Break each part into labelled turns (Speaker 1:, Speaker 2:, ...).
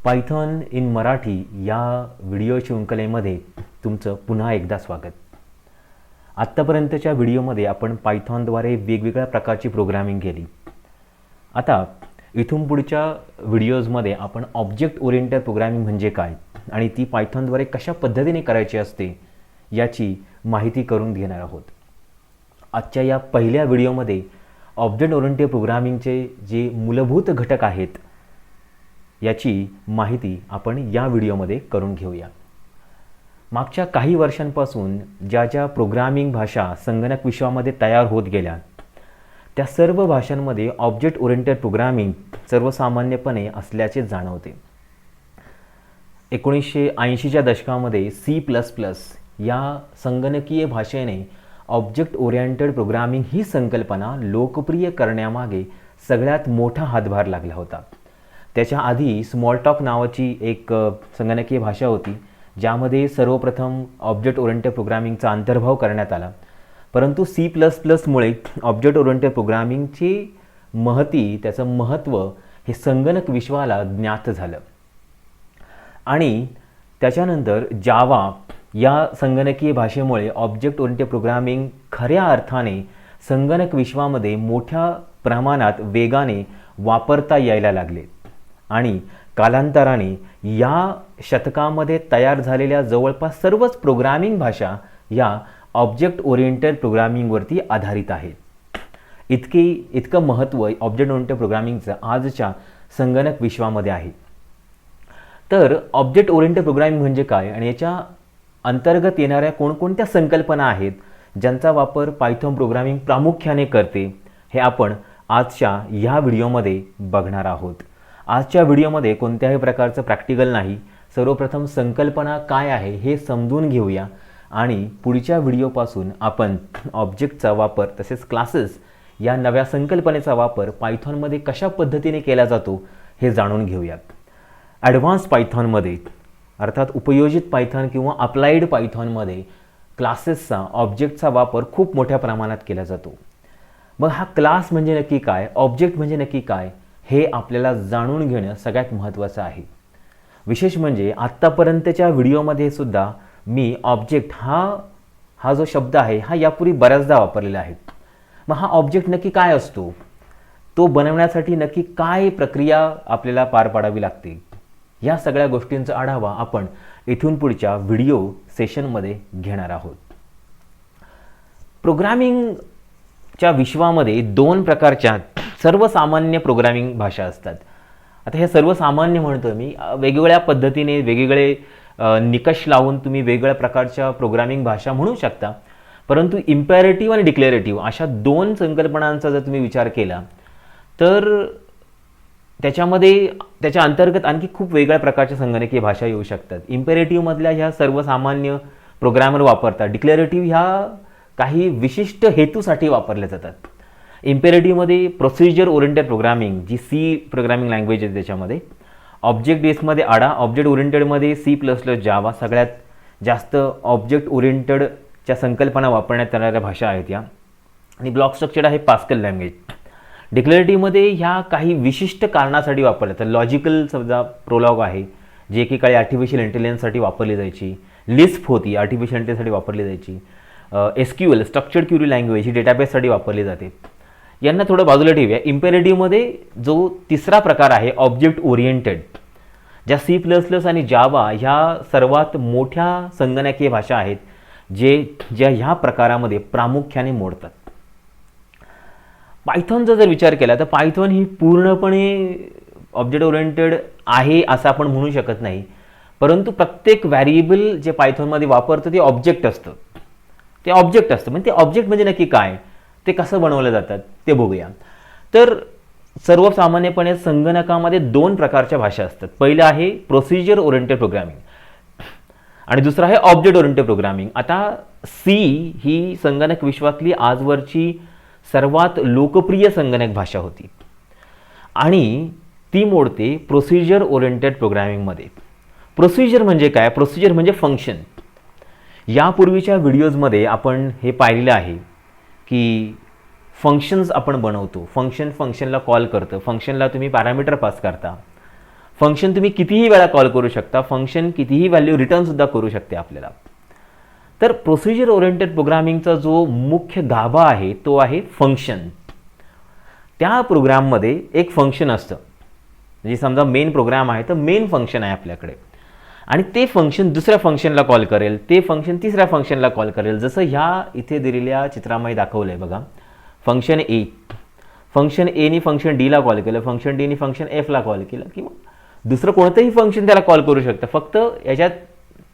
Speaker 1: Python in Marathi या video शृंखलेमध्ये तुमचं पुन्हा एकदा स्वागत. आत्तापर्यंतच्या व्हिडिओमध्ये आपण पायथॉनद्वारे वेगवेगळ्या प्रकारची प्रोग्रामिंग केली. आता इथून पुढच्या व्हिडिओजमध्ये आपण ऑब्जेक्ट ओरिएंटेड प्रोग्रामिंग म्हणजे काय आणि ती पायथॉनद्वारे कशा पद्धतीने करायची असते याची माहिती करून घेणार आहोत. आजच्या या पहिल्या व्हिडिओमध्ये ऑब्जेक्ट ओरिएंटेड प्रोग्रामिंगचे जे मूलभूत घटक आहेत याची माहिती आपण या व्हिडिओमध्ये करून घेऊया. मागच्या काही वर्षांपासून ज्या प्रोग्रामिंग भाषा संगणक विश्वामध्ये तयार होत गेल्या त्या सर्व भाषांमध्ये ऑब्जेक्ट ओरिएंटेड प्रोग्रामिंग सर्वसामान्यपणे असल्याचे जाणवते. 1980च्या दशकामध्ये C++ या संगणकीय भाषेने ऑब्जेक्ट ओरिएंटेड प्रोग्रामिंग ही संकल्पना लोकप्रिय करण्यामागे सगळ्यात मोठा हातभार लागला होता. त्याच्या आधी स्मॉलटॉक नावाची एक संगणकीय भाषा होती ज्यामध्ये सर्वप्रथम ऑब्जेक्ट ओरिएंटेड प्रोग्रामिंगचा अंतर्भाव करण्यात आला. परंतु C++मुळे ऑब्जेक्ट ओरिएंटेड प्रोग्रामिंगची त्याचं महत्त्व हे संगणक विश्वाला ज्ञात झालं आणि त्याच्यानंतर जावा या संगणकीय भाषेमुळे ऑब्जेक्ट ओरिएंटेड प्रोग्रामिंग खऱ्या अर्थाने संगणक विश्वामध्ये मोठ्या प्रमाणात वेगाने वापरता यायला लागले आणि कालांतराने या शतकामध्ये तयार झालेल्या जवळपास सर्वच प्रोग्रामिंग भाषा या ऑब्जेक्ट ओरिएंटेड प्रोग्रामिंगवरती आधारित आहेत. इतकं महत्त्व ऑब्जेक्ट ओरिएंटेड प्रोग्रामिंगचं आजच्या संगणक विश्वामध्ये आहे. तर ऑब्जेक्ट ओरिएंटेड प्रोग्रामिंग म्हणजे काय आणि याच्या अंतर्गत येणाऱ्या कोणकोणत्या संकल्पना आहेत ज्यांचा वापर पायथॉन प्रोग्रामिंग प्रामुख्याने करते हे आपण आजच्या ह्या व्हिडिओमध्ये बघणार आहोत. आजच्या व्हिडिओमध्ये कोणत्याही प्रकारचं प्रॅक्टिकल नाही. सर्वप्रथम संकल्पना काय आहे हे समजून घेऊया आणि पुढच्या व्हिडिओपासून आपण ऑब्जेक्टचा वापर तसेच क्लासेस या नव्या संकल्पनेचा वापर पायथॉनमध्ये कशा पद्धतीने केला जातो हे जाणून घेऊयात. ॲडव्हान्स पायथॉनमध्ये अर्थात उपयोजित पायथॉन किंवा अप्लाइड पायथॉनमध्ये क्लासेसचा ऑब्जेक्टचा वापर खूप मोठ्या प्रमाणात केला जातो. मग हा क्लास म्हणजे नक्की काय, ऑब्जेक्ट म्हणजे नक्की काय हे आपल्याला जाणून घेणं सगळ्यात महत्त्वाचं आहे. विशेष म्हणजे आत्तापर्यंतच्या व्हिडिओमध्ये सुद्धा मी ऑब्जेक्ट हा जो शब्द आहे हा यापूर्वी बऱ्याचदा वापरलेला आहे. मग हा ऑब्जेक्ट नक्की काय असतो, तो बनवण्यासाठी नक्की काय प्रक्रिया आपल्याला पार पाडावी लागते, या सगळ्या गोष्टींचा आढावा आपण इथून पुढच्या व्हिडिओ सेशनमध्ये घेणार आहोत. प्रोग्रामिंगच्या विश्वामध्ये दोन प्रकारच्या सर्वसामान्य प्रोग्रामिंग भाषा असतात. आता हे सर्वसामान्य म्हणतो मी, वेगवेगळ्या पद्धतीने वेगवेगळे निकष लावून तुम्ही वेगवेगळ्या प्रकारच्या प्रोग्रामिंग भाषा म्हणू शकता. परंतु इम्पेरेटिव्ह आणि डिक्लेरेटिव्ह अशा दोन संकल्पनांचा जर तुम्ही विचार केला तर त्याच्या अंतर्गत आणखी खूप वेगळ्या प्रकारच्या संगणकीय भाषा येऊ शकतात. इम्पेरेटिव्हमधल्या ह्या सर्वसामान्य प्रोग्रामर वापरतात. डिक्लेरेटिव्ह ह्या काही विशिष्ट हेतूसाठी वापरल्या जातात. इम्पेरेटिव्हमध्ये प्रोसिजर ओरिएंटेड प्रोग्रामिंग जी C प्रोग्रामिंग लँग्वेज आहे त्याच्यामध्ये, ऑब्जेक्ट बेसमध्ये आडा, ऑब्जेक्ट ओरिएंटेडमध्ये C++, जावा सगळ्यात जास्त ऑब्जेक्ट ओरिएंटेडच्या संकल्पना वापरण्यात येणाऱ्या भाषा आहेत या. आणि ब्लॉक स्ट्रक्चर्ड आहे पास्कल लँग्वेज. डिक्लेरेटिव्हमध्ये ह्या काही विशिष्ट कारणासाठी वापरल्या जातात. लॉजिकल समजा प्रोलॉग आहे जी एकेकाळी आर्टिफिशियल इंटेलिजन्ससाठी वापरली जायची. लिस्प होती आर्टिफिशियल इंटेलिजन्ससाठी वापरली जायची. SQL स्ट्रक्चर्ड क्वेरी लँग्वेज ही डेटाबेससाठी वापरली जाते. यांना थोडं बाजूला ठेवूया. इम्पेरेटिव्हमध्ये जो तिसरा प्रकार आहे ऑब्जेक्ट ओरिएंटेड, ज्या C++ आणि जावा ह्या सर्वात मोठ्या संगणकीय भाषा आहेत ज्या ह्या प्रकारामध्ये प्रामुख्याने मोडतात. पायथॉनचा जर विचार केला तर पायथॉन ही पूर्णपणे ऑब्जेक्ट ओरिएंटेड आहे असं आपण म्हणू शकत नाही. परंतु प्रत्येक व्हॅरिएबल जे पायथॉनमध्ये वापरतं ते ऑब्जेक्ट असतं. म्हणजे ते ऑब्जेक्ट म्हणजे नक्की काय, ते कसं बनवलं जातात ते बघूया. तर सर्वसामान्यपणे संगणकामध्ये दोन प्रकारच्या भाषा असतात. पहिलं आहे प्रोसिजर ओरिएंटेड प्रोग्रामिंग आणि दुसरं आहे ऑब्जेक्ट ओरिएंटेड प्रोग्रामिंग. आता C ही संगणक विश्वातली आजवरची सर्वात लोकप्रिय संगणक भाषा होती आणि ती मोडते प्रोसिजर ओरिएंटेड प्रोग्रामिंगमध्ये. प्रोसिजर म्हणजे काय, प्रोसिजर म्हणजे फंक्शन. यापूर्वीच्या व्हिडिओजमध्ये आपण हे पाहिलेलं आहे की फंक्शन्स आपण बनवतो. फंक्शनला कॉल करतं, फंक्शनला तुम्ही पॅरामीटर पास करता. फंक्शन तुम्ही कितीही वेळा कॉल करू शकता, फंक्शन कितीही व्हॅल्यू रिटर्न सुद्धा करू शकते आपल्याला. तर प्रोसिजर ओरिएंटेड प्रोग्रामिंगचा जो मुख्य गाभा आहे तो आहे फंक्शन. त्या प्रोग्राममध्ये एक फंक्शन असतं, म्हणजे समजा मेन प्रोग्राम आहे तर मेन फंक्शन आहे आपल्याकडे, आणि ते फंक्शन दुसऱ्या फंक्शनला कॉल करेल, ते फंक्शन तिसऱ्या फंक्शनला कॉल करेल. जसं ह्या इथे दिलेल्या चित्रामध्ये दाखवलं आहे बघा, फंक्शन ए, फंक्शन एनी फंक्शन डीला कॉल केलं, फंक्शन डीनी फंक्शन एफला कॉल केलं, किंवा दुसरं कोणतंही फंक्शन त्याला कॉल करू शकतं. फक्त याच्यात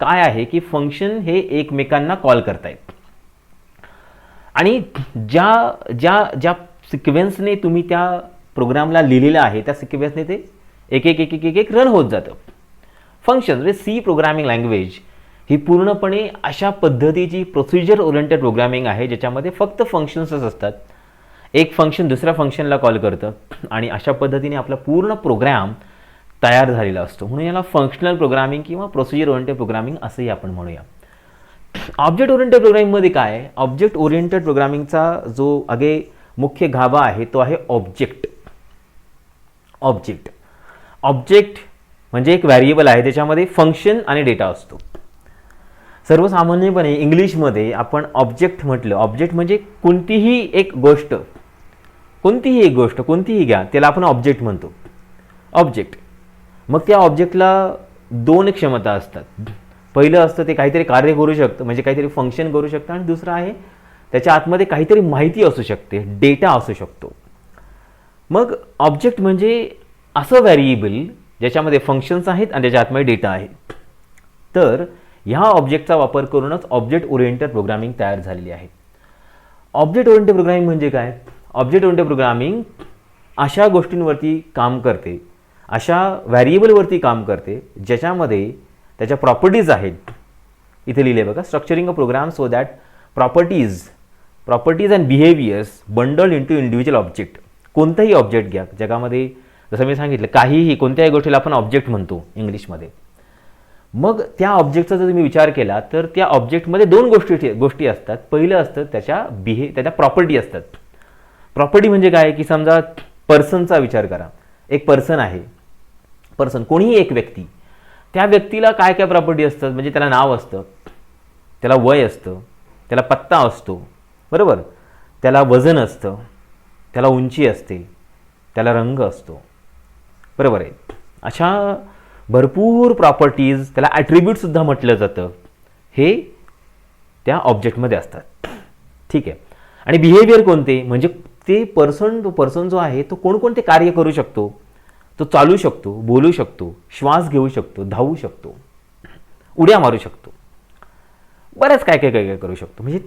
Speaker 1: काय आहे की फंक्शन हे एकमेकांना कॉल करतायत, आणि ज्या ज्या ज्या सिक्वेन्सने तुम्ही त्या प्रोग्रामला लिहिलेलं आहे त्या सिक्वेन्सने ते एक एक एक एक एक एक रन होत जातं. फंक्शन म्हणजे सी प्रोग्रामिंग लँग्वेज ही पूर्णपणे अशा पद्धतीची प्रोसिजर ओरिएंटेड प्रोग्रामिंग आहे ज्याच्यामध्ये फक्त फंक्शन्सच असतात. एक फंक्शन दुसऱ्या फंक्शनला कॉल करतं आणि अशा पद्धतीने आपला पूर्ण प्रोग्राम तयार झालेला असतो. म्हणून याला फंक्शनल प्रोग्रामिंग किंवा प्रोसिजर ओरिएंटेड प्रोग्रामिंग असंही आपण म्हणूया. ऑब्जेक्ट ओरिएंटेड प्रोग्रामिंगमध्ये काय आहे, ऑब्जेक्ट ओरिएंटेड प्रोग्रामिंगचा जो आगे मुख्य गाभा आहे तो आहे ऑब्जेक्ट. ऑब्जेक्ट ऑब्जेक्ट म्हणजे एक व्हेरिएबल आहे, त्याच्यामध्ये फंक्शन आणि डेटा असतो. सर्वसामान्यपणे इंग्लिशमध्ये आपण ऑब्जेक्ट म्हटलं, ऑब्जेक्ट म्हणजे कोणतीही एक गोष्ट, कोणतीही घ्या त्याला आपण ऑब्जेक्ट म्हणतो. ऑब्जेक्ट, मग त्या ऑब्जेक्टला दोन क्षमता असतात. पहिलं असतं ते काहीतरी कार्य करू शकतं, म्हणजे काहीतरी फंक्शन करू शकतं, आणि दुसरं आहे त्याच्या आतमध्ये काहीतरी माहिती असू शकते, डेटा असू शकतो. मग ऑब्जेक्ट म्हणजे असं व्हेरिएबल ज्याच्यामध्ये फंक्शन्स आहेत आणि त्याच्या आतमध्ये डेटा आहे. तर ह्या ऑब्जेक्टचा वापर करूनच ऑब्जेक्ट ओरिएंटेड प्रोग्रामिंग तयार झालेली आहे. ऑब्जेक्ट ओरिएंटेड प्रोग्रामिंग म्हणजे काय, ऑब्जेक्ट ओरिएंटेड प्रोग्रामिंग अशा गोष्टींवरती काम करते, अशा व्हेरिएबलवरती काम करते ज्याच्यामध्ये त्याच्या प्रॉपर्टीज आहेत. इथे लिहिले बघा, structuring a program so that properties and behaviours bundle into individual object. कोणताही ऑब्जेक्ट घ्या जगामध्ये, जसं मी सांगितलं काहीही कोणत्याही गोष्टीला आपण ऑब्जेक्ट म्हणतो इंग्लिशमध्ये. मग त्या ऑब्जेक्टचा जर तुम्ही विचार केला तर त्या ऑब्जेक्टमध्ये दोन गोष्टी असतात. पहिलं असतं त्याच्या प्रॉपर्टी असतात. प्रॉपर्टी म्हणजे काय की समजा पर्सनचा विचार करा, एक पर्सन आहे, पर्सन कोणीही एक व्यक्ती, त्या व्यक्तीला काय काय प्रॉपर्टी असतात, म्हणजे त्याला नाव असतं, त्याला वय असतं, त्याला पत्ता असतो, बरोबर, त्याला वजन असतं, त्याला उंची असते, त्याला रंग असतो, बरोबर आहे. अशा भरपूर प्रॉपर्टीज, त्याला ॲट्रिब्यूटसुद्धा म्हटलं जातं, हे त्या ऑब्जेक्टमध्ये असतात. ठीक आहे. आणि बिहेवियर कोणते, म्हणजे ते पर्सन जो आहे तो कोणकोणते कार्य करू शकतो, तो चालू शकतो, बोलू शकतो, श्वास घेऊ शकतो, धावू शकतो, उड्या मारू शकतो, बरंच काय काय काय काय करू शकतो. म्हणजे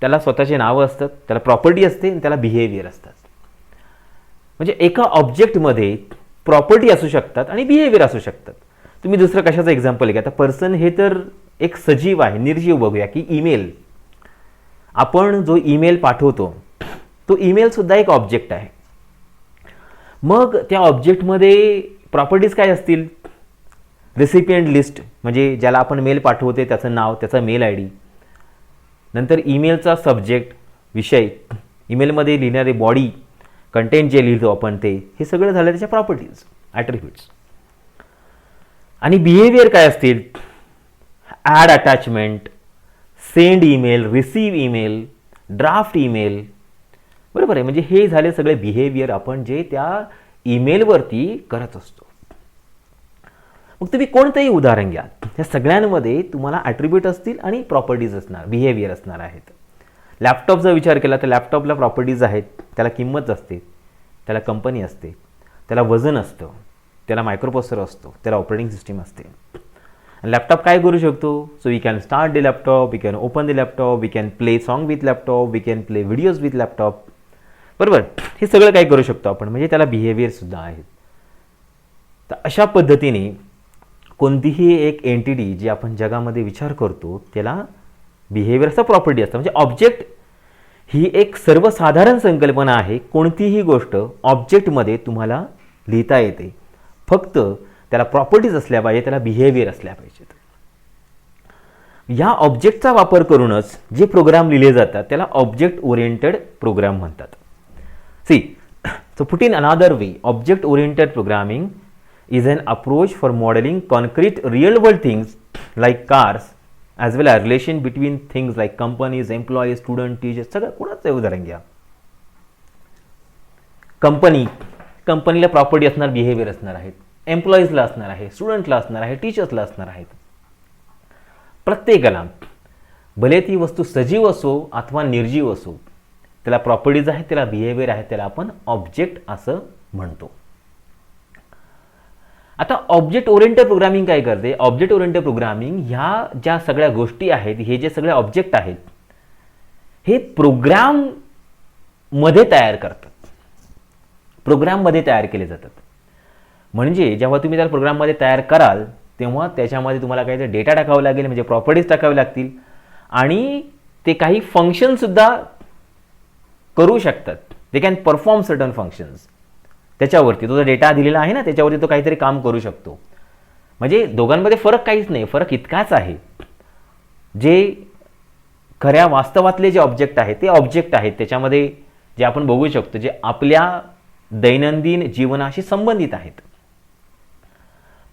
Speaker 1: त्याला स्वतःचे नावं असतात, त्याला प्रॉपर्टी असते आणि त्याला बिहेवियर असतात. म्हणजे एका ऑब्जेक्टमध्ये प्रॉपर्टी असू शकतात आणि बिहेवियर असू शकतात. तुम्ही दुसरं कशाचं एक्झाम्पल घ्या, आता पर्सन हे तर एक सजीव आहे, निर्जीव. बघूया की ईमेल, आपण जो ईमेल पाठवतो तो ईमेल सुद्धा एक ऑब्जेक्ट आहे. मग त्या ऑब्जेक्टमध्ये प्रॉपर्टीज काय असतील, रेसिपियंट लिस्ट म्हणजे ज्याला आपण मेल पाठवते त्याचं नाव, त्याचा मेल आय डी, नंतर ईमेलचा सब्जेक्ट विषय, ईमेलमध्ये लिहिणारे बॉडी कंटेंट जे लिहितो आपण ते, हे सगळं झालं त्याच्या प्रॉपर्टीज, ॲट्रिब्यूट्स. आणि बिहेवियर काय असतील, add attachment, send email, receive email, draft email, बरोबर आहे. म्हणजे हे झाले सगळे बिहेवियर आपण जे त्या ईमेलवरती करत असतो. मग तुम्ही कोणतंही उदाहरण घ्या, या सगळ्यांमध्ये तुम्हाला ॲट्रिब्यूट असतील आणि प्रॉपर्टीज असणार, बिहेवियर असणार आहेत. लॅपटॉपचा विचार केला तर लॅपटॉपला प्रॉपर्टीज आहेत, त्याला किंमत असते, त्याला कंपनी असते, त्याला वजन असतं, त्याला मायक्रोप्रोसेसर असतो, त्याला ऑपरेटिंग सिस्टीम असते. लॅपटॉप काय करू शकतो, so we can start the laptop, we can open the laptop, we can play song with laptop, we can play videos with laptop, बरोबर. हे सगळं काय करू शकतो आपण, म्हणजे त्याला बिहेवियरसुद्धा आहेत. तर अशा पद्धतीने कोणतीही एक एंटिटी जी आपण जगामध्ये विचार करतो त्याला बिहेवियर असं प्रॉपर्टी असतं. म्हणजे ऑब्जेक्ट ही एक सर्वसाधारण संकल्पना आहे. कोणतीही गोष्ट ऑब्जेक्टमध्ये तुम्हाला लिहिता येते, फक्त त्याला प्रॉपर्टीज असल्या पाहिजे, त्याला बिहेवियर असल्या पाहिजेत. या ऑब्जेक्टचा वापर करूनच जे प्रोग्राम लिहिले जातात त्याला ऑब्जेक्ट ओरिएंटेड प्रोग्राम म्हणतात. See, so put in another way, object oriented programming is an approach for modeling concrete real world things like cars as well as relation between things like companies, employees, student, teachers. सगळं कोणाचं उदाहरण घ्या. कंपनीला property असणार, behaviour असणार आहेत, एम्प्लॉईजला असणार आहे, स्टुडंटला असणार आहे, टीचर्सला असणार आहेत. प्रत्येकाला भले ती वस्तू सजीव असो अथवा निर्जीव असो, त्याला प्रॉपर्टीज आहेत, त्याला बिहेवियर आहे, त्याला आपण ऑब्जेक्ट असं म्हणतो. आता ऑब्जेक्ट ओरिएंटेड प्रोग्रामिंग काय करते? ऑब्जेक्ट ओरिएंटेड प्रोग्रामिंग ह्या ज्या सगळ्या गोष्टी आहेत, हे जे सगळे ऑब्जेक्ट आहेत, हे प्रोग्राममध्ये तयार करतात, प्रोग्राममध्ये तयार केले जातात. म्हणजे जेव्हा तुम्ही त्या प्रोग्राममध्ये तयार कराल तेव्हा त्याच्यामध्ये तुम्हाला काहीतरी डेटा टाकावं लागेल, म्हणजे प्रॉपर्टीज टाकावे लागतील आणि ते काही फंक्शनसुद्धा करू शकतात. They can perform certain functions. त्याच्यावरती तो जो डेटा दिलेला आहे ना, त्याच्यावरती तो काहीतरी काम करू शकतो. म्हणजे दोघांमध्ये फरक काहीच नाही, फरक इतकाच आहे, जे खऱ्या वास्तवातले जे ऑब्जेक्ट आहेत ते ऑब्जेक्ट आहेत, त्याच्यामध्ये जे आपण बघू शकतो, जे आपल्या दैनंदिन जीवनाशी संबंधित आहेत.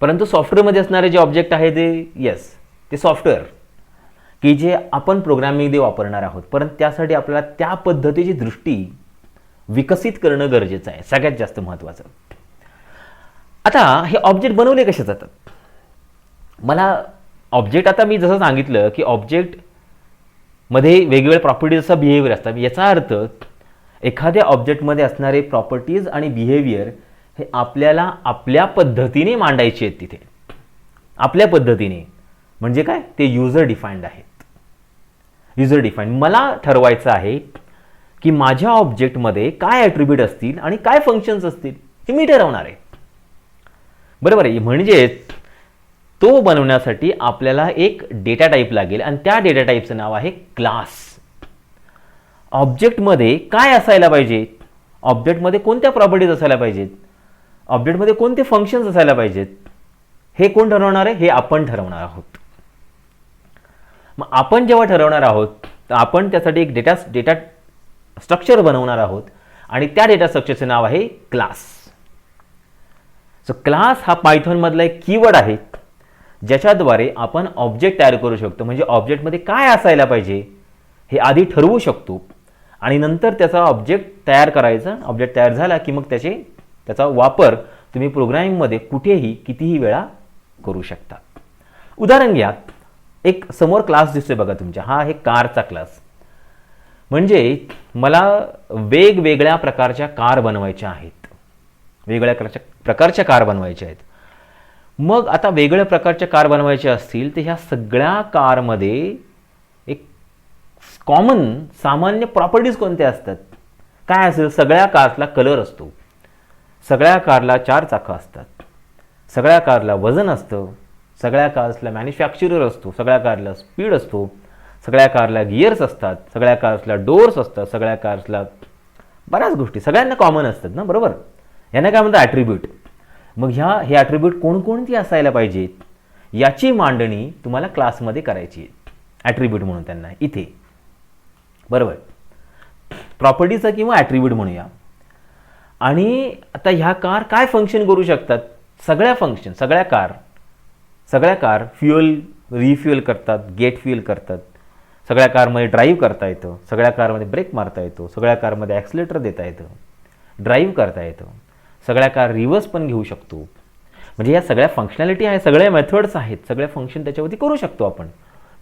Speaker 1: परंतु सॉफ्टवेअरमध्ये असणारे जे ऑब्जेक्ट आहे ते ते सॉफ्टवेअर की जे आपण प्रोग्रामिंगमध्ये वापरणार आहोत, परंतु त्यासाठी आपल्याला त्या पद्धतीची दृष्टी विकसित करणं गरजेचं आहे, सगळ्यात जास्त महत्त्वाचं. आता हे ऑब्जेक्ट बनवले कसे जातात? मला ऑब्जेक्ट, आता मी जसं सांगितलं की ऑब्जेक्टमध्ये वेगवेगळ्या प्रॉपर्टीज असं बिहेवियर असतात. याचा अर्थ एखाद्या ऑब्जेक्टमध्ये असणारे प्रॉपर्टीज आणि बिहेवियर हे आपल्याला आपल्या पद्धतीने मांडायचे आहेत. तिथे आपल्या पद्धतीने म्हणजे काय? ते युजर डिफाईन्ड आहेत. User defined. मला ठरवायचं आहे की माझ्या ऑब्जेक्टमध्ये काय ॲट्रिब्यूट असतील आणि काय फंक्शन्स असतील, हे मी ठरवणार आहे. बरोबर आहे. म्हणजे तो बनवण्यासाठी आपल्याला एक डेटा टाईप लागेल आणि त्या डेटा टाईपचं नाव आहे क्लास. ऑब्जेक्टमध्ये काय असायला पाहिजे, ऑब्जेक्टमध्ये कोणत्या प्रॉपर्टीज असायला पाहिजेत, ऑब्जेक्टमध्ये कोणते फंक्शन्स असायला पाहिजेत, हे कोण ठरवणार आहे? हे आपण ठरवणार आहोत. मग आपण जेव्हा ठरवणार आहोत तर आपण त्यासाठी एक डेटा स्ट्रक्चर बनवणार आहोत आणि त्या डेटा स्ट्रक्चरचे नाव आहे क्लास. सो क्लास हा पायथॉनमधला एक कीवर्ड आहे ज्याच्याद्वारे आपण ऑब्जेक्ट तयार करू शकतो. म्हणजे ऑब्जेक्टमध्ये काय असायला पाहिजे हे आधी ठरवू शकतो आणि नंतर त्याचा ऑब्जेक्ट तयार करायचा. ऑब्जेक्ट तयार झाला की मग त्याचा वापर तुम्ही प्रोग्रामिंगमध्ये कुठेही कितीही वेळा करू शकता. उदाहरण घ्या, एक समोर क्लास दिसतोय बघा तुमच्या, हा आहे कारचा क्लास. म्हणजे मला वेगवेगळ्या प्रकारच्या कार बनवायच्या आहेत, वेगवेगळ्या प्रकारच्या कार बनवायच्या आहेत. मग आता वेगवेगळ्या प्रकारच्या कार बनवायच्या असतील तर ह्या सगळ्या कारमध्ये एक सामान्य प्रॉपर्टीज कोणत्या असतात? काय असेल? सगळ्या कारला कलर असतो, सगळ्या कारला 4 चाकं असतात, सगळ्या कारला वजन असतं, सगळ्या कार्सला मॅन्युफॅक्चरर असतो, सगळ्या कारला स्पीड असतो, सगळ्या कारला गिअर्स असतात, सगळ्या कार्सला डोअर्स असतात, सगळ्या कार्सला बऱ्याच गोष्टी सगळ्यांना कॉमन असतात ना, बरोबर? यांना काय म्हणतात? ॲट्रिब्यूट. मग हे ॲट्रिब्यूट कोणकोणती असायला पाहिजेत याची मांडणी तुम्हाला क्लासमध्ये करायची आहे, ॲट्रिब्यूट म्हणून त्यांना इथे, बरोबर? प्रॉपर्टीचा किंवा ॲट्रिब्यूट म्हणूया. आणि आता ह्या कार काय फंक्शन करू शकतात? सगळ्या फंक्शन, सगळ्या कार फ्युअल रिफ्युअल करतात, गेट फ्युअल करतात, सगळ्या कारमध्ये ड्राईव्ह करता येतं, सगळ्या कारमध्ये ब्रेक मारता येतो, सगळ्या कारमध्ये ॲक्सिलेटर देता येतं, ड्राईव्ह करता येतं, सगळ्या कार रिव्हर्स पण घेऊ शकतो. म्हणजे या सगळ्या फंक्शनॅलिटी आहे, सगळ्या मेथड्स आहेत, सगळे फंक्शन त्याच्यावरती करू शकतो आपण.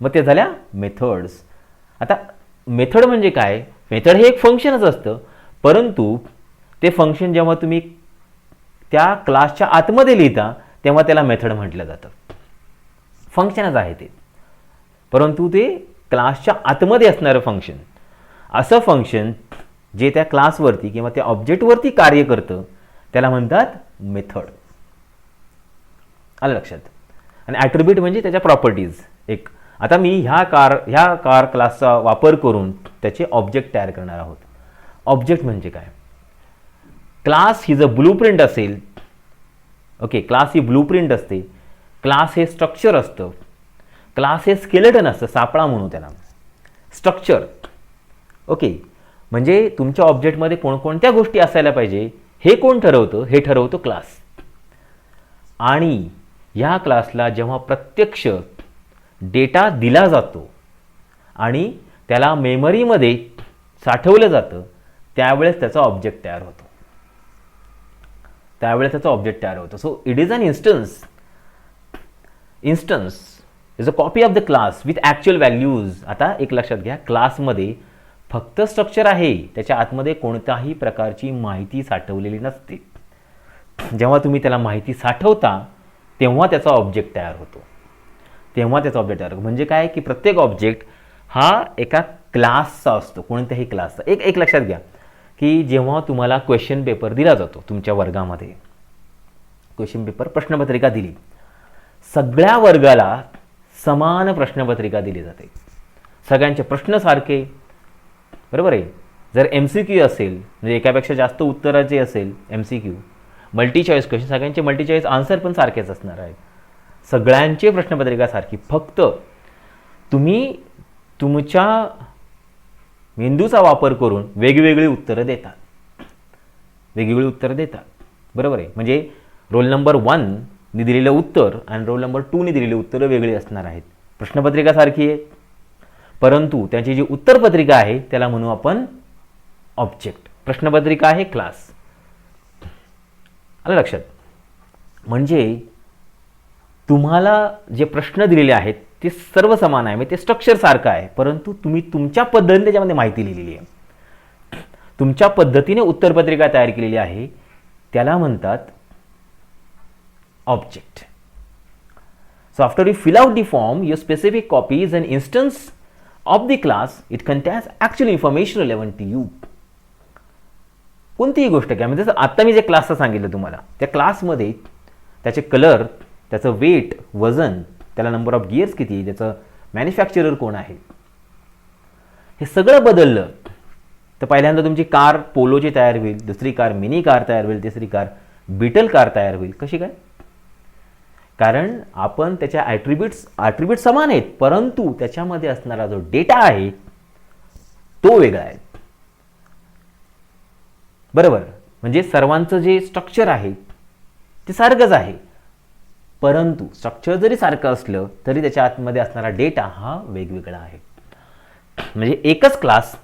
Speaker 1: मग ते झाल्या मेथड्स. आता मेथड म्हणजे काय? मेथड हे एक फंक्शनच असतं, परंतु ते फंक्शन जेव्हा तुम्ही त्या क्लासच्या आतमध्ये लिहिता तेव्हा त्याला मेथड म्हटलं जातं. फंक्शनच आहे ते, परंतु ते क्लासच्या आतमध्ये असणारं फंक्शन, असं फंक्शन जे त्या क्लासवरती किंवा त्या ऑब्जेक्टवरती कार्य करतं त्याला म्हणतात मेथड. आलं लक्षात? आणि ॲट्रिब्यूट म्हणजे त्याच्या प्रॉपर्टीज. एक आता मी ह्या कार क्लासचा वापर करून त्याचे ऑब्जेक्ट तयार करणार आहोत. ऑब्जेक्ट म्हणजे काय? क्लास ही जर ब्लूप्रिंट असेल, ओके, क्लास ही ब्लूप्रिंट असते, क्लास हे स्ट्रक्चर असतं, क्लास हे स्केलेटन असतं, सापळा म्हणू त्याला, स्ट्रक्चर. ओके, म्हणजे तुमच्या ऑब्जेक्टमध्ये कोणकोणत्या गोष्टी असायला पाहिजे हे कोण ठरवतं? हे ठरवतो क्लास. आणि या क्लासला जेव्हा प्रत्यक्ष डेटा दिला जातो आणि त्याला मेमरीमध्ये साठवलं जातं त्यावेळेस त्याचा ऑब्जेक्ट तयार होतो. So it is an instance is a copy of the class with actual values. आता एक लक्षात घ्या, क्लासमध्ये फक्त स्ट्रक्चर आहे, त्याच्या आतमध्ये कोणत्याही प्रकारची माहिती साठवलेली नसते. जेव्हा तुम्ही त्याला माहिती साठवता तेव्हा त्याचा ऑब्जेक्ट तयार होतो. म्हणजे काय की प्रत्येक ऑब्जेक्ट हा एका क्लासचा असतो, कोणत्याही क्लासचा. एक लक्षात घ्या की जेव्हा तुम्हाला क्वेश्चन पेपर दिला जातो तुमच्या वर्गामध्ये, क्वेश्चन पेपर प्रश्नपत्रिका दिली, सगळ्या वर्गाला समान प्रश्नपत्रिका दिली जाते, सगळ्यांचे प्रश्न सारखे, बरोबर आहे. जर MCQ असेल म्हणजे एकापेक्षा जास्त उत्तराचे असेल MCQ, मल्टी चॉईस क्वेश्चन, सगळ्यांचे मल्टी चॉईस आन्सर पण सारखेच असणार आहेत, सगळ्यांची प्रश्नपत्रिका सारखी. फक्त तुम्ही तुमच्या मेंदूचा वापर करून वेगवेगळी उत्तरं देतात, बरोबर आहे. म्हणजे रोल नंबर 1 ने दिलेलं उत्तर आणि रोल नंबर 2 ने दिलेली उत्तरं वेगळी असणार आहेत. प्रश्नपत्रिका सारखी आहे, परंतु त्यांची जी उत्तरपत्रिका आहे त्याला म्हणू आपण ऑब्जेक्ट. प्रश्नपत्रिका आहे क्लास. आलं लक्षात? म्हणजे तुम्हाला जे प्रश्न दिलेले आहेत ते सर्व समान आहे, म्हणजे ते स्ट्रक्चर सारखं आहे, परंतु तुम्ही तुमच्या पद्धतीने त्याच्यामध्ये माहिती लिहिलेली आहे, तुमच्या पद्धतीने उत्तरपत्रिका तयार केलेली आहे, त्याला म्हणतात object. So after you fill out the form, your specific copy is an instance of the class. It contains actual information relevant to you. कोणतीही गोष्ट घ्या, म्हणजे जसं आता मी जे क्लासचं सांगितलं तुम्हाला, त्या क्लासमध्ये त्याचे कलर, त्याचं वेट, वजन, त्याला नंबर ऑफ गिअर्स किती, त्याचं मॅन्युफॅक्चरर कोण आहे, हे सगळं बदललं तर पहिल्यांदा तुमची कार पोलोची तयार होईल, दुसरी कार मिनी कार तयार होईल, तिसरी कार बीटल कार तयार होईल. कशी काय? कारण आपण त्याच्या ॲट्रिब्यूट समान आहेत, परंतु त्याच्यामध्ये असणारा जो डेटा आहे तो वेगळा आहे, बरोबर. म्हणजे सर्वांचं जे स्ट्रक्चर आहे ते सारखंच आहे, परंतु स्ट्रक्चर जरी सारखं असलं तरी त्याच्या आतमध्ये असणारा डेटा हा वेगवेगळा आहे. म्हणजे एकच क्लास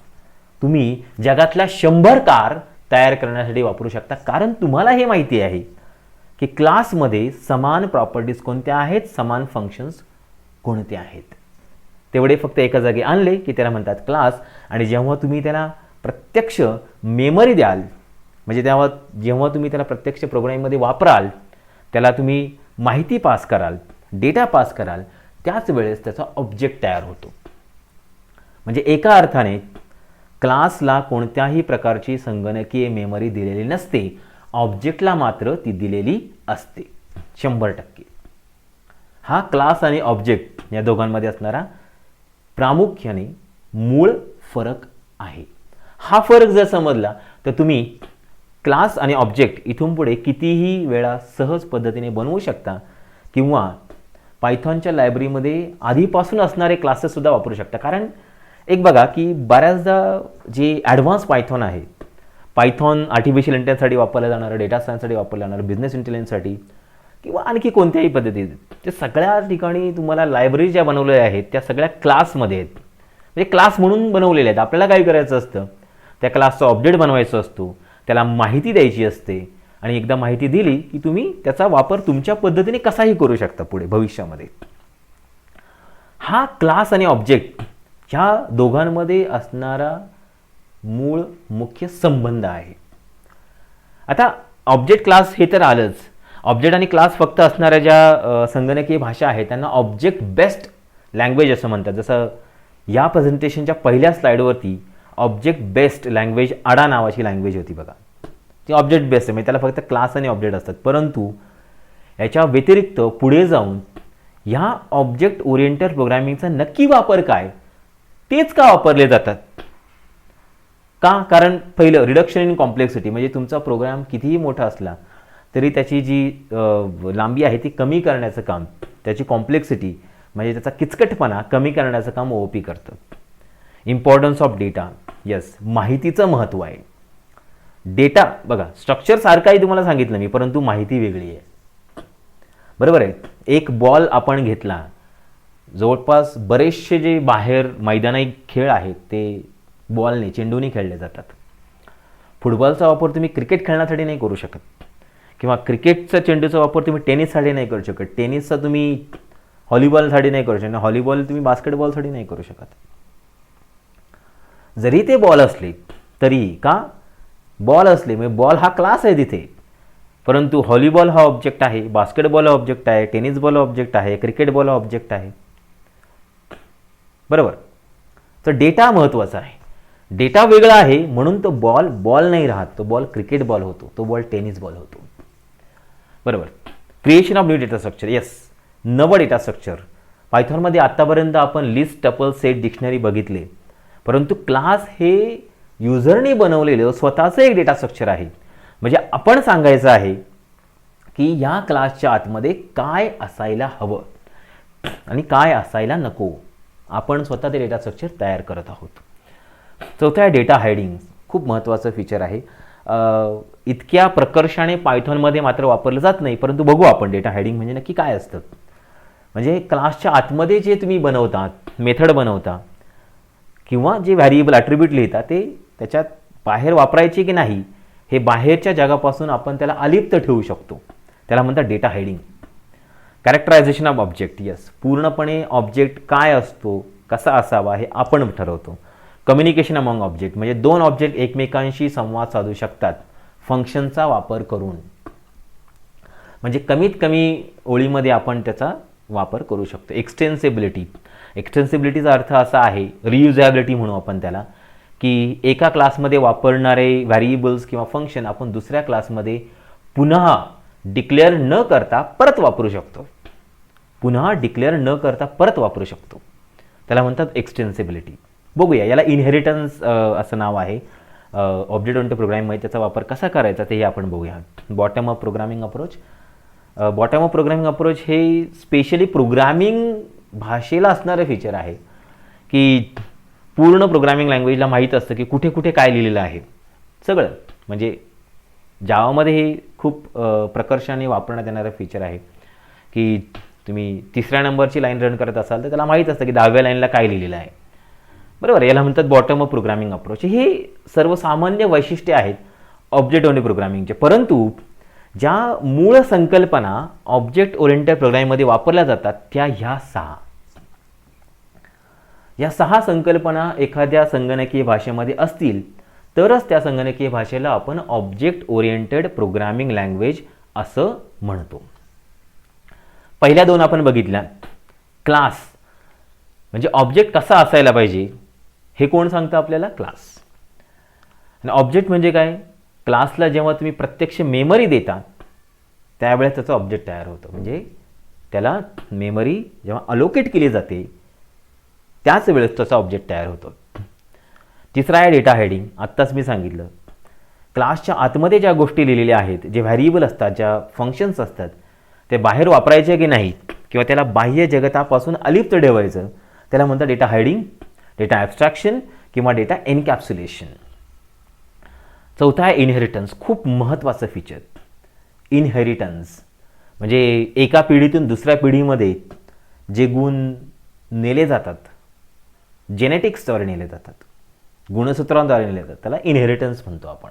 Speaker 1: तुम्ही जगातल्या 100 कार तयार करण्यासाठी वापरू शकता, कारण तुम्हाला हे माहिती आहे की क्लासमध्ये समान प्रॉपर्टीज कोणत्या आहेत, समान फंक्शन्स कोणते आहेत. तेवढे फक्त एका जागी आणले की त्याला म्हणतात क्लास. आणि जेव्हा तुम्ही त्याला प्रत्यक्ष मेमरी द्याल, म्हणजे जेव्हा तुम्ही त्याला प्रत्यक्ष प्रोग्राममध्ये वापराल, त्याला तुम्ही माहिती पास कराल, डेटा पास कराल, त्याच वेळेस त्याचा ऑब्जेक्ट तयार होतो. म्हणजे एका अर्थाने क्लासला कोणत्याही प्रकारची संगणकीय मेमरी दिलेली नसते, ऑब्जेक्टला मात्र ती दिलेली असते 100%. हा क्लास आणि ऑब्जेक्ट या दोघांमध्ये असणारा प्रामुख्याने मूळ फरक आहे. हा फरक जर समजला तर तुम्ही क्लास आणि ऑब्जेक्ट इथून पुढे कितीही वेळा सहज पद्धतीने बनवू शकता, किंवा पायथॉनच्या लायब्ररीमध्ये आधीपासून असणारे क्लासेस सुद्धा वापरू शकता. कारण एक बघा की बऱ्याचदा जे ॲडव्हान्स पायथॉन आहे, पायथॉन आर्टिफिशियल इंटेलिजन्ससाठी वापरलं जाणारं, डेटा सायन्ससाठी वापरलं जाणारं, बिझनेस इंटेलिजन्ससाठी किंवा आणखी कोणत्याही पद्धतीत, ते सगळ्या ठिकाणी तुम्हाला लायब्ररी ज्या बनवलेल्या आहेत त्या सगळ्या क्लासमध्ये आहेत, म्हणजे क्लास म्हणून बनवलेले आहेत. आपल्याला काय करायचं असतं, त्या क्लासचा ऑब्जेक्ट बनवायचा असतो, त्याला माहिती द्यायची असते, आणि एकदा माहिती दिली की तुम्ही त्याचा वापर तुमच्या पद्धतीने कसाही करू शकता पुढे भविष्यामध्ये. हा क्लास आणि ऑब्जेक्ट ह्या दोघांमध्ये असणारा मूळ मुख्य संबंध आहे. आता ऑब्जेक्ट क्लास हे तर आलंच. ऑब्जेक्ट आणि क्लास फक्त असणाऱ्या ज्या संगणकीय भाषा आहेत त्यांना ऑब्जेक्ट बेस्ड लँग्वेज असं म्हणतात. जसं या प्रेझेंटेशनच्या पहिल्या स्लाइडवरती ऑब्जेक्ट बेस्ड लँग्वेज आडा नावाची लँग्वेज होती बघा, ती ऑब्जेक्ट बेस्ड आहे, म्हणजे त्याला फक्त क्लास आणि ऑब्जेक्ट असतात. परंतु याच्या व्यतिरिक्त पुढे जाऊन ह्या ऑब्जेक्ट ओरिएंटेड प्रोग्रामिंगचा नक्की वापर काय, तेच का वापरले जातात? का? कारण पहिलं रिडक्शन इन कॉम्प्लेक्सिटी, म्हणजे तुमचा प्रोग्राम कितीही मोठा असला तरी त्याची जी लांबी आहे ती कमी करण्याचं काम, त्याची कॉम्प्लेक्सिटी म्हणजे त्याचा किचकटपणा कमी करण्याचं काम OOP करतं. इम्पॉर्टन्स ऑफ डेटा, येस, माहितीचं महत्त्व आहे. डेटा बघा, स्ट्रक्चर सारखंही तुम्हाला सांगितलं मी, परंतु माहिती वेगळी आहे. बरोबर आहे. एक बॉल आपण घेतला, जवळपास बरेचसे जे बाहेर मैदानी खेळ आहेत ते बॉलने, चेंडूने खेळले जातात. फुटबॉलचा वापर तुम्ही क्रिकेट खेळण्यासाठी नाही करू शकत, किंवा क्रिकेटचा चेंडूचा वापर तुम्ही टेनिससाठी नाही करू शकत, टेनिसचा तुम्ही व्हॉलीबॉलसाठी नाही करू शकत, व्हॉलीबॉल तुम्ही बास्केटबॉलसाठी नाही करू शकत. जरी ते बॉल असले तरी, का बॉल असले म्हणजे बॉल हा क्लास आहे तिथे, परंतु व्हॉलीबॉल हा ऑब्जेक्ट आहे, बास्केटबॉल हा ऑब्जेक्ट आहे, टेनिस बॉल हा ऑब्जेक्ट आहे, क्रिकेट बॉल हा ऑब्जेक्ट आहे. बरोबर. तर डेटा महत्त्वाचा आहे. डेटा वेगळा आहे म्हणून तो बॉल बॉल नाही राहत, तो बॉल क्रिकेट बॉल होतो, तो बॉल टेनिस बॉल होतो. बरोबर. Creation of new data structure. Yes, नवं डेटा स्ट्रक्चर. पायथॉनमध्ये आत्तापर्यंत आपण लिस्ट, टपल, सेट, डिक्शनरी बघितले, परंतु क्लास हे युजरने बनवलेलं स्वतःचं एक डेटा स्ट्रक्चर आहे. म्हणजे आपण सांगायचं आहे की या क्लासच्या आतमध्ये काय असायला हवं आणि काय असायला नको. आपण स्वतः ते डेटा स्ट्रक्चर तयार करत आहोत. चौथा आहे डेटा हायडिंग. खूप महत्त्वाचं फीचर आहे. इतक्या प्रकर्षाने पायथॉनमध्ये मात्र वापरलं जात नाही, परंतु बघू आपण डेटा हायडिंग म्हणजे नक्की काय असतं. म्हणजे क्लासच्या आतमध्ये जे तुम्ही बनवता, मेथड बनवता किंवा जे व्हॅरिएबल ॲट्रिब्यूट लिहिता ते त्याच्यात बाहेर वापरायचे की नाही हे बाहेरच्या जगापासून आपण त्याला अलिप्त ठेवू शकतो. त्याला म्हणतात data hiding. Characterisation of object. Yes, पूर्णपणे ऑब्जेक्ट काय असतो, कसा असावा हे आपण ठरवतो. कम्युनिकेशन अमॉंग ऑब्जेक्ट म्हणजे दोन ऑब्जेक्ट एकमेकांशी संवाद साधू शकतात फंक्शनचा वापर करून. म्हणजे कमीत कमी ओळीमध्ये आपण त्याचा वापर करू शकतो. एक्सटेन्सिबिलिटी. एक्सटेन्सिबिलिटीचा अर्थ असा आहे, रियुजेबिलिटी म्हणू आपण त्याला, की एका क्लासमध्ये वापरणारे व्हॅरिएबल्स किंवा फंक्शन आपण दुसऱ्या क्लासमध्ये पुन्हा डिक्लेअर न करता परत वापरू शकतो. पुन्हा डिक्लेअर न करता परत वापरू शकतो. त्याला म्हणतात एक्सटेन्सिबिलिटी. बघूया, याला इनहेरिटन्स असं नाव आहे. ऑब्जेक्ट ओरिएंटेड प्रोग्रामिंगमध्ये त्याचा वापर कसा करायचा ते आपण बघूया. Bottom up programming approach. Bottom up programming approach हे स्पेशली प्रोग्रामिंग भाषेला असणारं फीचर आहे, की पूर्ण प्रोग्रामिंग लँग्वेजला माहीत असतं की कुठे कुठे काय लिहिलेलं आहे सगळं. म्हणजे जावामध्ये हे खूप प्रकर्षाने वापरण्यात येणारं फीचर आहे, की तुम्ही 3ऱ्या नंबरची लाईन रन करत असाल तर त्याला माहीत असतं की 10व्या लाईनला काय लिहिलेलं आहे. बरोबर. याला म्हणतात बॉटम अप प्रोग्रामिंग अप्रोच. हे सर्वसामान्य वैशिष्ट्ये आहेत ऑब्जेक्ट ओरिएंटेड प्रोग्रामिंगचे, परंतु ज्या मूळ संकल्पना ऑब्जेक्ट ओरिएंटेड प्रोग्रामिंगमध्ये वापरल्या जातात त्या ह्या 6. या 6 संकल्पना एखाद्या संगणकीय भाषेमध्ये असतील तरच त्या संगणकीय भाषेला आपण ऑब्जेक्ट ओरिएंटेड प्रोग्रामिंग लँग्वेज असं म्हणतो. पहिल्या 2 आपण बघितल्या. क्लास म्हणजे ऑब्जेक्ट कसा असायला पाहिजे हे कोण सांगतं आपल्याला? क्लास. आणि ऑब्जेक्ट म्हणजे काय? क्लासला जेव्हा तुम्ही प्रत्यक्ष मेमरी देता त्यावेळेस त्याचं ऑब्जेक्ट तयार होतं. म्हणजे त्याला मेमरी जेव्हा अलोकेट केली जाते त्याच वेळेस त्याचा ऑब्जेक्ट तयार होतो. तिसरा आहे डेटा हायडिंग. आत्ताच मी सांगितलं, क्लासच्या आतमध्ये ज्या गोष्टी लिहिलेल्या आहेत, जे व्हॅरिएबल असतात, ज्या फंक्शन्स असतात, ते बाहेर वापरायचे की नाही किंवा त्याला बाह्य जगतापासून अलिप्त ठेवायचं, त्याला म्हणतात डेटा हायडिंग, डेटा ॲब्स्ट्रॅक्शन किंवा डेटा एनकॅप्सुलेशन. चौथा आहे इनहेरिटन्स. खूप महत्त्वाचं फीचर. इनहेरिटन्स म्हणजे एका पिढीतून दुसऱ्या पिढीमध्ये जे गुण नेले जातात, जेनेटिक्सद्वारे नेले जातात, गुणसूत्रांद्वारे नेले जातात, त्याला इनहेरिटन्स म्हणतो आपण.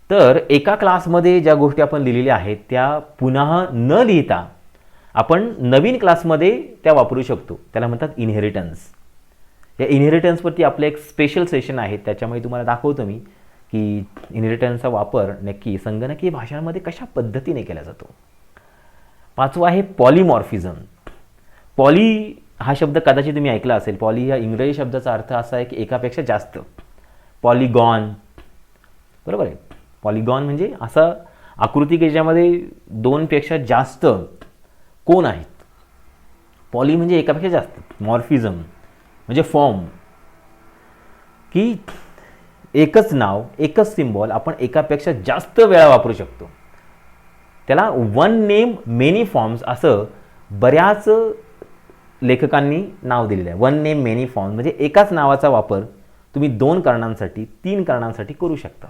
Speaker 1: तर एका क्लासमध्ये ज्या गोष्टी आपण लिहिलेल्या आहेत त्या पुन्हा न लिहिता आपण नवीन क्लासमध्ये त्या वापरू शकतो, त्याला म्हणतात इनहेरिटन्स. या इनहेरिटन्सवरती आपलं एक स्पेशल सेशन आहे, त्याच्यामुळे तुम्हाला दाखवतो मी की इनहेरिटन्सचा वापर नक्की संगणकीय भाषांमध्ये कशा पद्धतीने केला जातो. 5वं आहे पॉलिमॉर्फिझम. पॉली हा शब्द कदाचित तुम्ही ऐकला असेल. पॉली या इंग्रजी शब्दाचा अर्थ असा आहे की एकापेक्षा जास्त. पॉलिगॉन. बरोबर आहे. पॉलिगॉन म्हणजे असा आकृती की ज्यामध्ये 2पेक्षा जास्त कोन आहेत. पॉली म्हणजे एकापेक्षा जास्त. मॉर्फिझम म्हणजे फॉर्म, की एकच नाव, एकच सिम्बॉल आपण एकापेक्षा जास्त वेळा वापरू शकतो. त्याला वन नेम मेनी फॉर्म्स असं बऱ्याच लेखकांनी नाव दिलेलं आहे. वन नेम मेनी फॉर्म्स म्हणजे एकाच नावाचा वापर तुम्ही 2 कारणांसाठी, 3 कारणांसाठी करू शकता.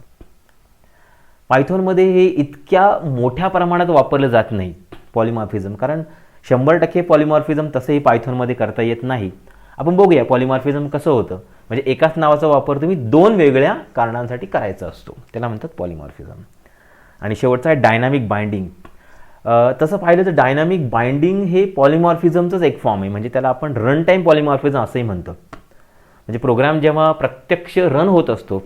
Speaker 1: पायथॉनमध्ये हे इतक्या मोठ्या प्रमाणात वापरलं जात नाही, पॉलिमॉर्फिझम, कारण 100% पॉलिमॉर्फिझम तसंही पायथॉनमध्ये करता येत नाही. आपण बघूया पॉलिमॉर्फिझम कसं होतं. म्हणजे एकाच नावाचा वापर तुम्ही 2 वेगळ्या कारणांसाठी करायचा असतो, त्याला म्हणतात पॉलिमॉर्फिझम. आणि शेवटचा आहे डायनामिक बाइंडिंग. तसं पाहिलं तर डायनामिक बाइंडिंग हे पॉलिमॉर्फिझमचंच एक फॉर्म आहे. म्हणजे त्याला आपण रन टाईम पॉलिमॉर्फिझम असंही म्हणतो. म्हणजे प्रोग्राम जेव्हा प्रत्यक्ष रन होत असतो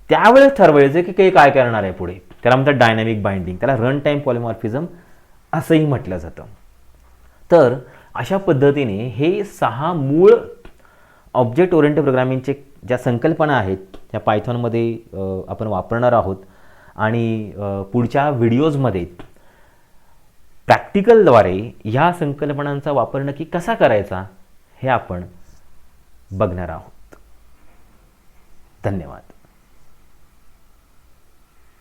Speaker 1: त्यावेळेस ठरवायचं की काही काय करणार आहे पुढे, त्याला म्हणतात डायनामिक बाइंडिंग. त्याला रन टाईम पॉलिमॉर्फिझम असंही म्हटलं जातं. तर अशा पद्धतीने हे 6 मूळ ऑब्जेक्ट ओरिएंटेड प्रोग्रामिंगचे ज्या संकल्पना आहेत त्या पायथॉनमध्ये आपण वापरणार आहोत. आणि पुढच्या व्हिडिओजमध्ये प्रॅक्टिकलद्वारे ह्या संकल्पनांचा वापर नक्की कसा करायचा हे आपण बघणार आहोत. धन्यवाद.